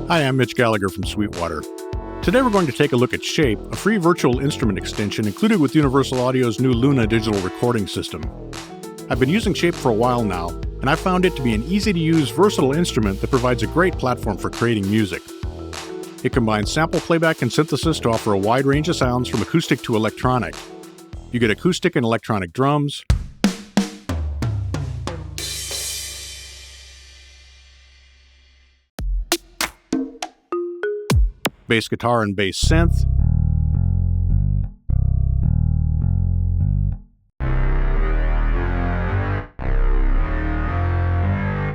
Hi, I'm Mitch Gallagher from Sweetwater. Today we're going to take a look at Shape, a free virtual instrument extension included with Universal Audio's new Luna digital recording system. I've been using Shape for a while now, and I've found it to be an easy-to-use, versatile instrument that provides a great platform for creating music. It combines sample playback and synthesis to offer a wide range of sounds from acoustic to electronic. You get acoustic and electronic drums, bass guitar and bass synth,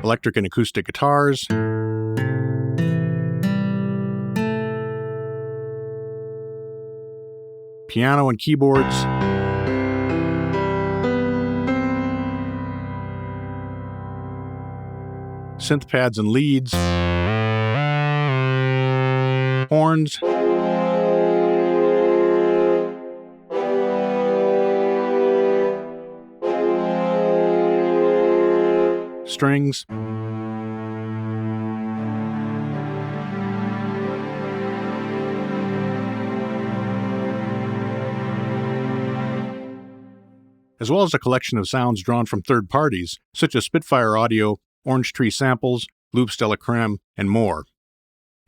electric and acoustic guitars, piano and keyboards, synth pads and leads, horns, strings, as well as a collection of sounds drawn from third parties, such as Spitfire Audio, Orange Tree Samples, Loop Stella Creme, and more.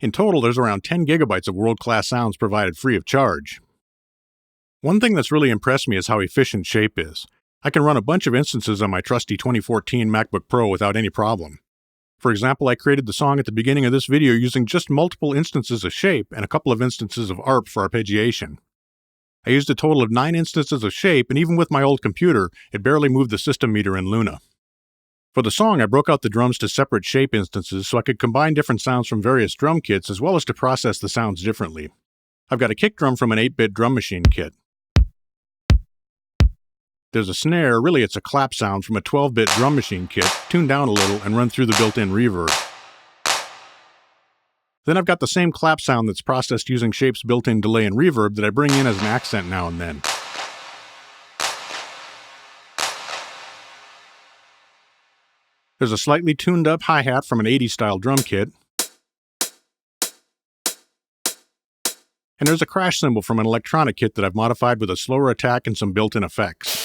In total, there's around 10 gigabytes of world-class sounds provided free of charge. One thing that's really impressed me is how efficient Shape is. I can run a bunch of instances on my trusty 2014 MacBook Pro without any problem. For example, I created the song at the beginning of this video using just multiple instances of Shape and a couple of instances of ARP for arpeggiation. I used a total of 9 instances of Shape, and even with my old computer, it barely moved the system meter in Luna. For the song, I broke out the drums to separate Shape instances so I could combine different sounds from various drum kits as well as to process the sounds differently. I've got a kick drum from an 8-bit drum machine kit. There's a snare, really it's a clap sound from a 12-bit drum machine kit, tuned down a little and run through the built-in reverb. Then I've got the same clap sound that's processed using Shape's built-in delay and reverb that I bring in as an accent now and then. There's a slightly tuned-up hi-hat from an 80s-style drum kit. And there's a crash cymbal from an electronic kit that I've modified with a slower attack and some built-in effects.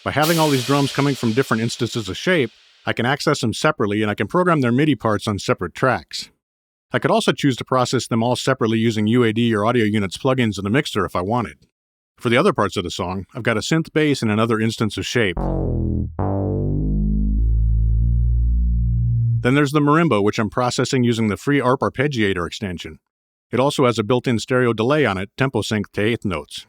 By having all these drums coming from different instances of Shape, I can access them separately and I can program their MIDI parts on separate tracks. I could also choose to process them all separately using UAD or Audio Units plugins in the mixer if I wanted. For the other parts of the song, I've got a synth bass and another instance of Shape. Then there's the Marimba, which I'm processing using the free ARP arpeggiator extension. It also has a built-in stereo delay on it, tempo sync to eighth notes.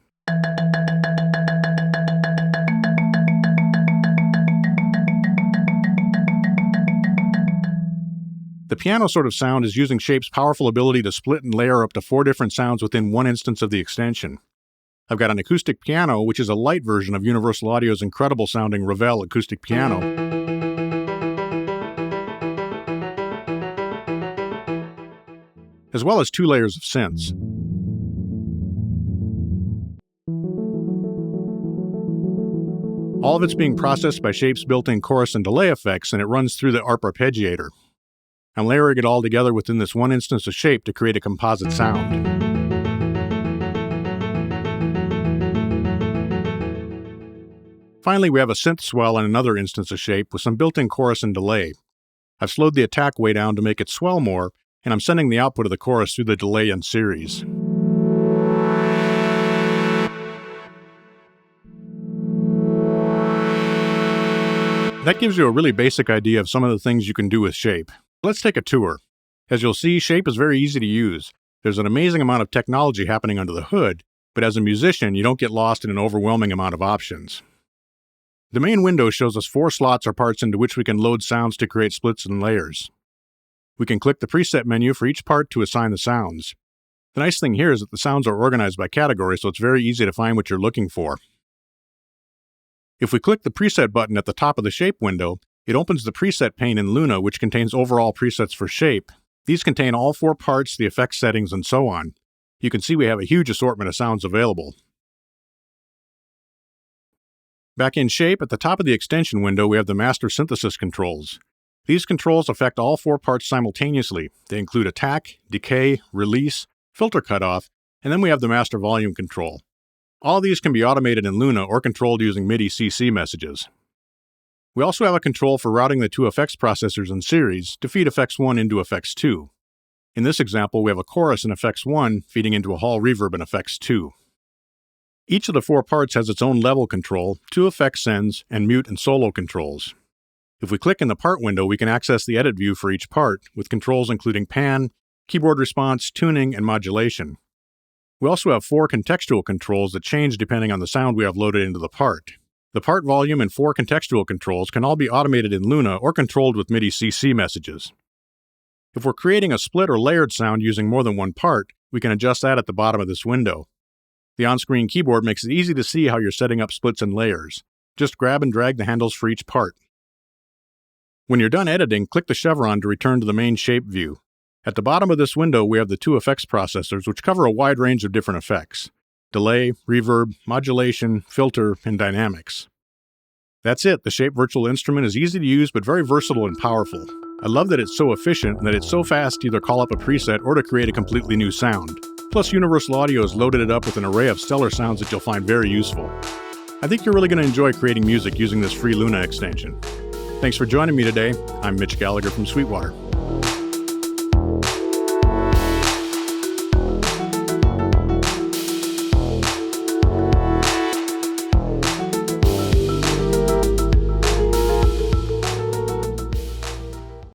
The piano sort of sound is using Shape's powerful ability to split and layer up to 4 different sounds within one instance of the extension. I've got an acoustic piano, which is a light version of Universal Audio's incredible-sounding Ravel acoustic piano. As well as 2 layers of synths. All of it's being processed by Shape's built-in chorus and delay effects, and it runs through the ARP arpeggiator. I'm layering it all together within this one instance of Shape to create a composite sound. Finally, we have a synth swell and another instance of Shape with some built-in chorus and delay. I've slowed the attack way down to make it swell more, and I'm sending the output of the chorus through the delay in series. That gives you a really basic idea of some of the things you can do with Shape. Let's take a tour. As you'll see, Shape is very easy to use. There's an amazing amount of technology happening under the hood, but as a musician, you don't get lost in an overwhelming amount of options. The main window shows us 4 slots or parts into which we can load sounds to create splits and layers. We can click the preset menu for each part to assign the sounds. The nice thing here is that the sounds are organized by category, so it's very easy to find what you're looking for. If we click the preset button at the top of the Shape window, it opens the preset pane in Luna, which contains overall presets for Shape. These contain all 4 parts, the effects settings, and so on. You can see we have a huge assortment of sounds available. Back in Shape, at the top of the extension window, we have the master synthesis controls. These controls affect all 4 parts simultaneously. They include attack, decay, release, filter cutoff, and then we have the master volume control. All of these can be automated in Luna or controlled using MIDI CC messages. We also have a control for routing the 2 effects processors in series to feed effects 1 into effects 2. In this example, we have a chorus in effects 1 feeding into a hall reverb in effects 2. Each of the 4 parts has its own level control, 2 effect sends, and mute and solo controls. If we click in the part window, we can access the edit view for each part, with controls including pan, keyboard response, tuning, and modulation. We also have 4 contextual controls that change depending on the sound we have loaded into the part. The part volume and 4 contextual controls can all be automated in Luna or controlled with MIDI CC messages. If we're creating a split or layered sound using more than one part, we can adjust that at the bottom of this window. The on-screen keyboard makes it easy to see how you're setting up splits and layers. Just grab and drag the handles for each part. When you're done editing, click the chevron to return to the main shape view. At the bottom of this window, we have the 2 effects processors, which cover a wide range of different effects: delay, reverb, modulation, filter, and dynamics. That's it. The Shape virtual instrument is easy to use but very versatile and powerful. I love that it's so efficient and that it's so fast to either call up a preset or to create a completely new sound. Plus, Universal Audio has loaded it up with an array of stellar sounds that you'll find very useful. I think you're really going to enjoy creating music using this free Luna extension. Thanks for joining me today. I'm Mitch Gallagher from Sweetwater.